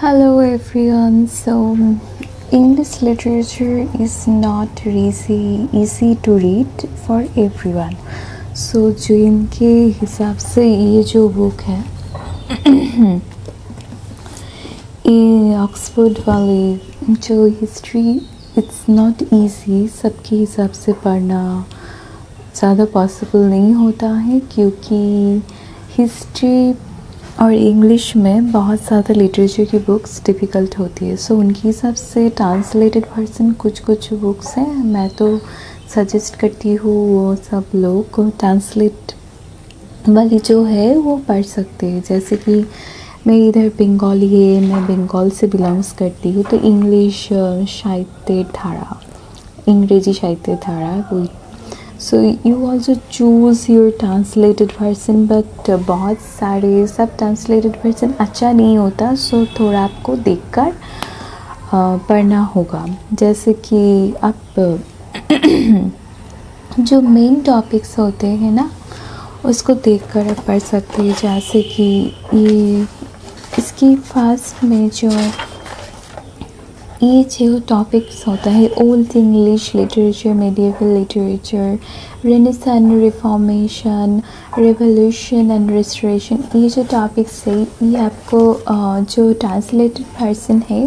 Hello everyone. English literature is not easy to read for everyone. जो इनके हिसाब से ये जो बुक है ये ऑक्सफोर्ड वाली जो हिस्ट्री इट्स नॉट इजी सबके हिसाब से पढ़ना ज़्यादा पॉसिबल नहीं होता है क्योंकि हिस्ट्री और इंग्लिश में बहुत ज़्यादा लिटरेचर की बुक्स डिफ़िकल्ट होती है। उनके हिसाब से ट्रांसलेटेड वर्जन कुछ बुक्स हैं। मैं तो सजेस्ट करती हूँ वो सब लोग को ट्रांसलेट वाली जो है वो पढ़ सकते हैं। जैसे कि मेरी इधर बंगाली है, मैं बंगाल से बिलोंग्स करती हूँ, तो इंग्लिश साहित्य धारा, अंग्रेजी साहित्य धारा वही। You also choose your translated version, but बहुत सारे सब ट्रांसलेटेड वर्जन अच्छा नहीं होता, थोड़ा आपको देखकर पढ़ना होगा। जैसे कि आप जो मेन टॉपिक्स होते हैं ना उसको देखकर आप पढ़ सकते हैं। जैसे कि ये इसकी फर्स्ट में ये जो टॉपिक्स होता है old English literature, medieval literature, renaissance, reformation, revolution and restoration, ये जो टॉपिक्स है ये आपको जो ट्रांसलेटेड वर्जन है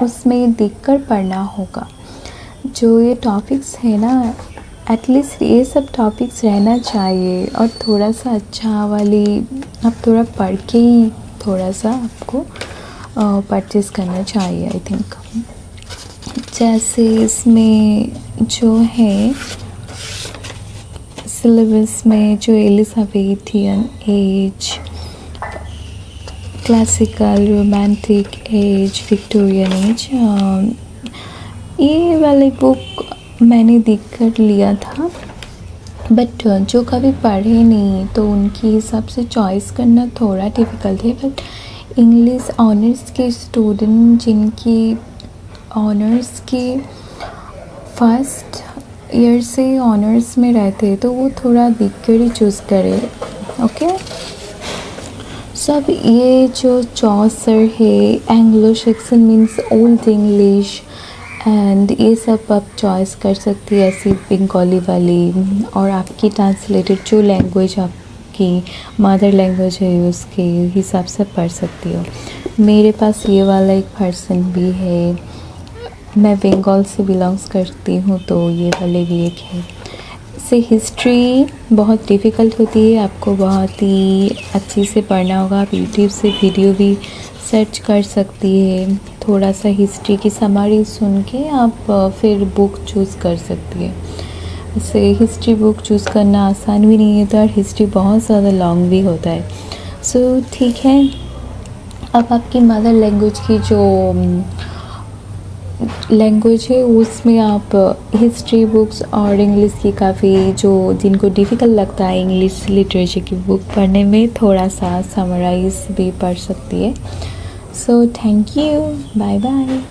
उसमें देखकर पढ़ना होगा। जो ये टॉपिक्स है ना एटलीस्ट ये सब टॉपिक्स रहना चाहिए और थोड़ा सा अच्छा वाली आप थोड़ा पढ़ के ही थोड़ा सा आपको परचेज़ करना चाहिए आई थिंक। जैसे इसमें जो है सिलेबस में जो Elizabethan age, classical, romantic age, Victorian age, ये वाली बुक मैंने देख कर लिया था, बट जो कभी पढ़े नहीं तो उनके हिसाब से चॉइस करना थोड़ा डिफ़िकल्ट है। बट इंग्लिश ऑनर्स के स्टूडेंट जिनकी ऑनर्स के फर्स्ट ईयर से ऑनर्स में रहते हैं तो वो थोड़ा देख कर ही चूज़ करें। ओके, सब ये जो चॉसर है, Anglo section means old English, and ये सब आप चॉइस कर सकती है ऐसी बंगाली वाली, और आपकी ट्रांसलेटेड जो लैंग्वेज आपकी मदर लैंग्वेज है उसके हिसाब से पढ़ सकती हो। मेरे पास ये वाला एक पर्सन भी है, मैं बंगाल से बिलोंग्स करती हूँ तो ये वाले भी एक है। इससे हिस्ट्री बहुत डिफ़िकल्ट होती है, आपको बहुत ही अच्छी से पढ़ना होगा। आप यूट्यूब से वीडियो भी सर्च कर सकती है, थोड़ा सा हिस्ट्री की समरी सुन के आप फिर बुक चूज़ कर सकती है। इससे हिस्ट्री बुक चूज़ करना आसान भी नहीं होता और हिस्ट्री बहुत ज़्यादा लॉन्ग भी होता है। ठीक है, अब आपकी मदर लैंग्वेज की जो लैंग्वेज है उसमें आप हिस्ट्री बुक्स और इंग्लिश की काफ़ी जो जिनको डिफ़िकल्ट लगता है इंग्लिश लिटरेचर की बुक पढ़ने में थोड़ा सा समराइज़ भी पढ़ सकती है। Thank you, bye bye.